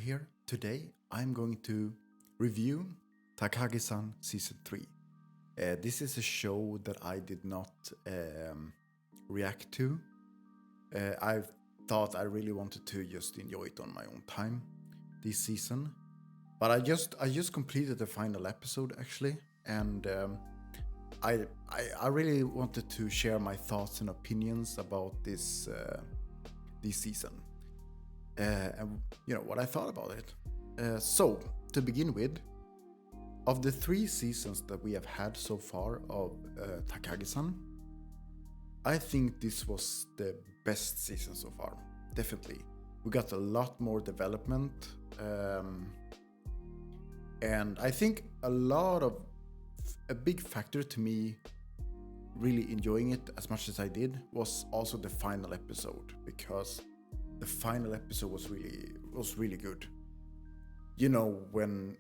here. Today I'm going to review Takagi-San Season 3. This is a show that I did not react to. I thought I really wanted to just enjoy it on my own time this season. But I just completed the final episode actually, and I really wanted to share my thoughts and opinions about this season. And what I thought about it. So to begin with, of the 3 seasons that we have had so far of Takagi-san, I think this was the best season so far. Definitely, we got a lot more development, and I think a big factor to me really enjoying it as much as I did was also the final episode, because the final episode was really good. When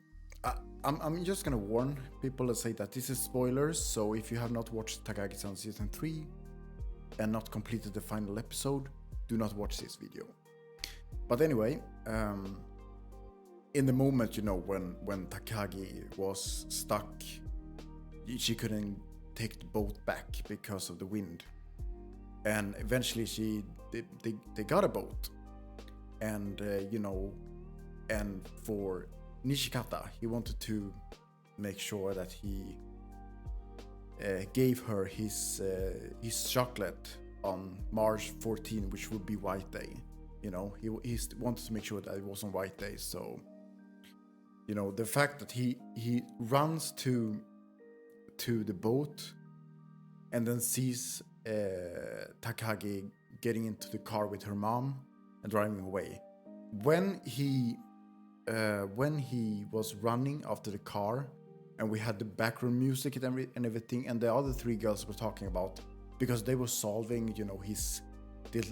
I'm just gonna warn people and say that this is spoilers, so if you have not watched Takagi-san Season 3 and not completed the final episode, do not watch this video. But anyway, in the moment, when Takagi was stuck, she couldn't take the boat back because of the wind, and eventually they got a boat, and and for Nishikata, he wanted to make sure that he gave her his chocolate on March 14, which would be White Day. He wanted to make sure that it was on White Day. So the fact that he runs to the boat and then sees Takagi getting into the car with her mom and driving away. When he was running after the car, and we had the background music and everything, and the other 3 girls were talking about, because they were solving his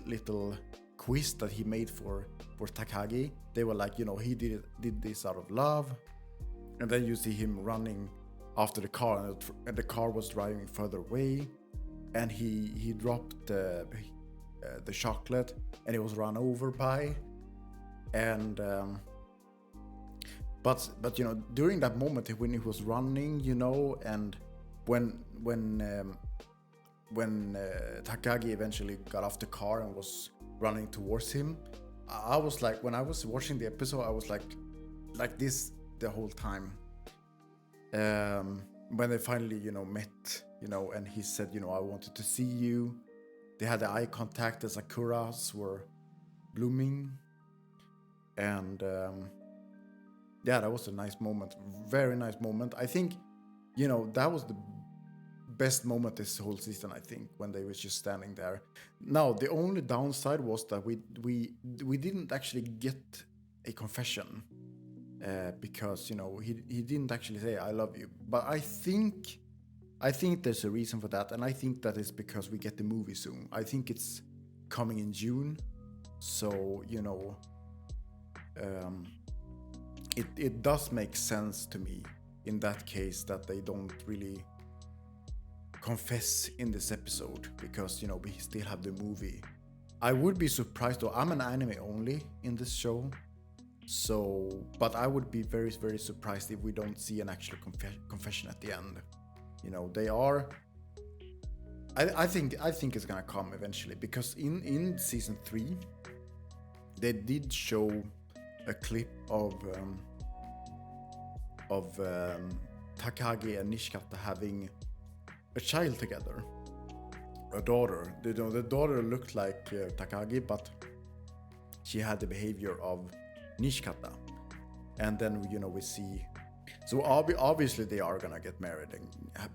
little quiz that he made for Takagi. They were like, he did this out of love, and then you see him running after the car, and the car was driving further away, and he dropped the chocolate, and he was run over by, and but during that moment when he was running, and when Takagi eventually got off the car and was running towards him, I was like, when I was watching the episode, I was like this the whole time. When they finally met, and he said, I wanted to see you. They had the eye contact, the sakuras were blooming, and that was a nice moment, very nice moment. I think that was the best moment this whole season, I think, when they were just standing there. Now the only downside was that we didn't actually get a confession, because he didn't actually say I love you. But I think there's a reason for that, and I think that is because we get the movie soon. I think it's coming in June, so it does make sense to me in that case that they don't really confess in this episode, because we still have the movie. I would be surprised, though. I'm an anime only in this show, but I would be very, very surprised if we don't see an actual confession at the end. They are. I think it's gonna come eventually, because in season 3 they did show a clip of Takagi and Nishikata having a child together, a daughter. The daughter looked like Takagi, but she had the behavior of Nishikata. And then we see, so obviously they are gonna get married and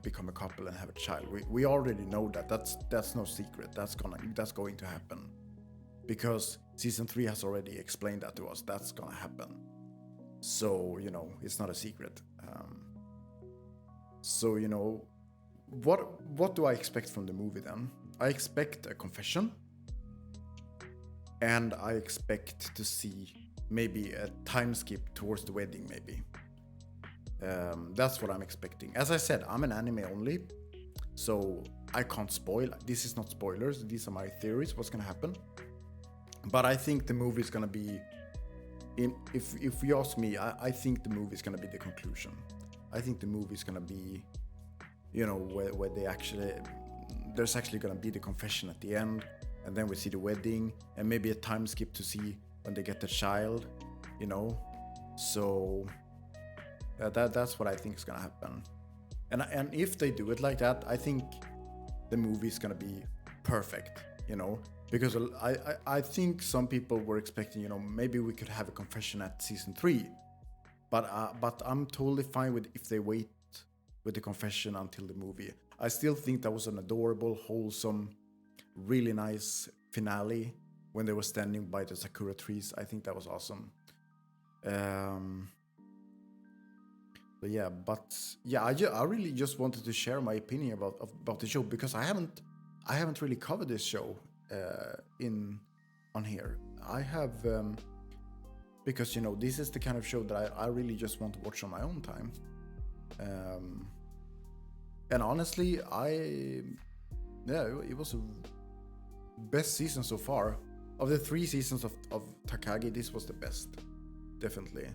become a couple and have a child. We already know that. That's no secret. That's going to happen, because season 3 has already explained that to us. That's gonna happen. So it's not a secret. So what do I expect from the movie then? I expect a confession, and I expect to see maybe a time skip towards the wedding, maybe. That's what I'm expecting. As I said, I'm an anime only, so I can't spoil. This is not spoilers. These are my theories, what's gonna happen. But I think the movie is gonna be if you ask me, I think the movie is gonna be the conclusion. I think the movie is gonna be, where they actually, there's actually gonna be the confession at the end, and then we see the wedding, and maybe a time skip to see when they get the child, So that's what I think is gonna happen. And if they do it like that, I think the movie is gonna be perfect, because I think some people were expecting, maybe we could have a confession at season 3, but I'm totally fine with if they wait with the confession until the movie. I still think that was an adorable, wholesome, really nice finale when they were standing by the sakura trees. I think that was awesome. I really just wanted to share my opinion about the show, because I haven't really covered this show on here. I have because this is the kind of show that I really just want to watch on my own time. And honestly, it was a best season so far. Of the 3 seasons of Takagi, this was the best, definitely.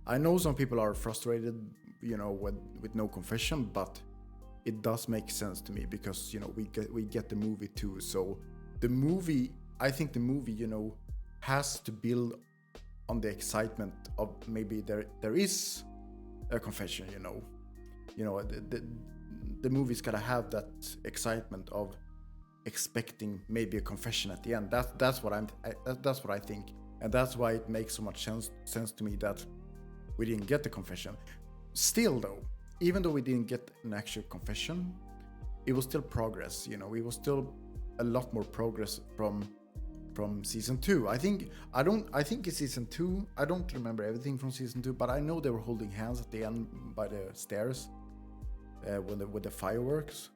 I know some people are frustrated, with no confession, but it does make sense to me, because we get the movie too. So I think the movie has to build on the excitement of maybe there is a confession. The movie's gotta have that excitement of expecting maybe a confession at the end. That's what I think, and that's why it makes so much sense to me that we didn't get the confession. Still though, even though we didn't get an actual confession, it was still progress. It was still a lot more progress from season 2. I think it's season 2. I don't remember everything from season 2, but I know they were holding hands at the end by the stairs with the fireworks.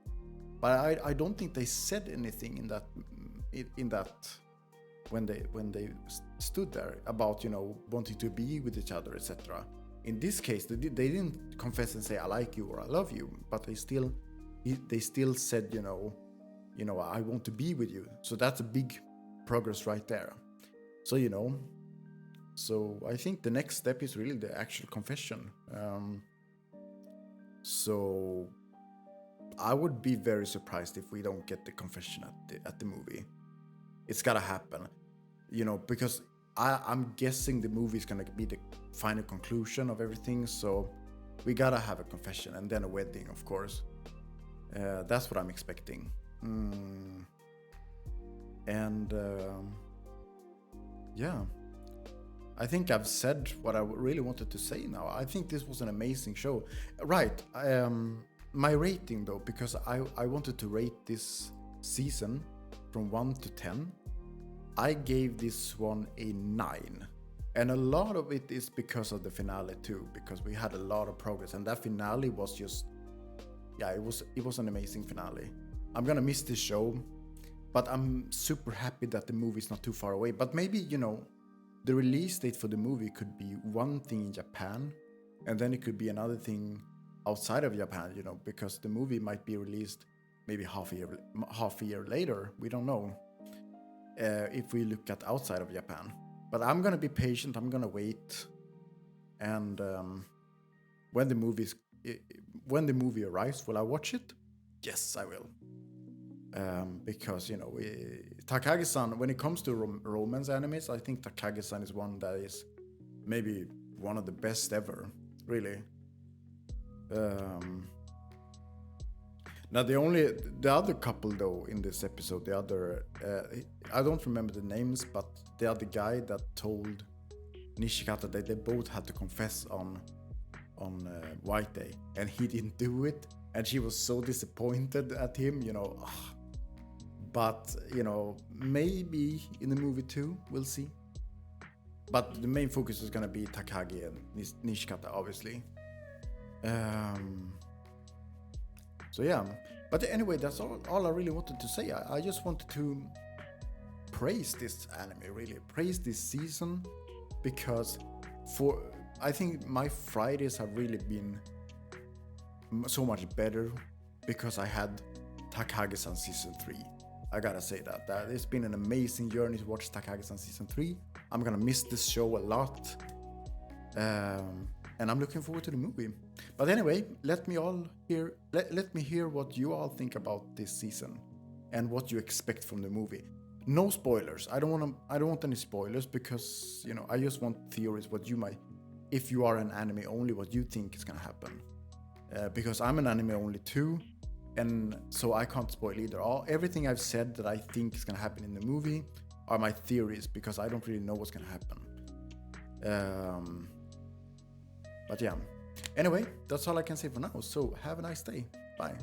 But I don't think they said anything in that when they stood there about wanting to be with each other, etc. In this case, they didn't confess and say I like you or I love you, but they still said I want to be with you. So that's a big progress right there. So so I think the next step is really the actual confession. So I would be very surprised if we don't get the confession at the movie. It's gotta happen, because I'm guessing the movie is gonna be the final conclusion of everything. So we gotta have a confession and then a wedding, of course. That's what I'm expecting. I think I've said what I really wanted to say now. I think this was an amazing show. Right. My rating though, because I wanted to rate this season from 1 to 10. I gave this one a 9. And a lot of it is because of the finale too, because we had a lot of progress, and that finale was just, it was an amazing finale. I'm gonna miss this show, but I'm super happy that the movie's not too far away. But maybe, the release date for the movie could be one thing in Japan, and then it could be another thing outside of Japan, because the movie might be released maybe half a year later. We don't know. If we look at outside of Japan. But I'm gonna be patient, I'm gonna wait, and when the movie arrives, will I watch it? Yes, I will. Because Takagi-San, when it comes to romance animes, I think Takagi-San is one that is maybe one of the best ever, really. Now the other couple though in this episode, I don't remember the names, but the other guy that told Nishikata that they both had to confess on White Day, and he didn't do it, and she was so disappointed at him, But maybe in the movie too, we'll see. But the main focus is gonna be Takagi and Nishikata, obviously. So yeah, but anyway, that's all I really wanted to say. I just wanted to praise this anime, really praise this season, because I think my Fridays have really been so much better because I had Takagi-San season 3. I gotta say that it's been an amazing journey to watch Takagi-San season 3. I'm gonna miss this show a lot, And I'm looking forward to the movie. But anyway, let me hear what you all think about this season and what you expect from the movie. No spoilers. I don't want any spoilers because, you know, I just want theories, what you might, if you are an anime only, what you think is gonna happen. Because I'm an anime only too, and so I can't spoil either. Everything I've said that I think is gonna happen in the movie are my theories because I don't really know what's gonna happen. But yeah. Anyway, that's all I can say for now. So have a nice day. Bye.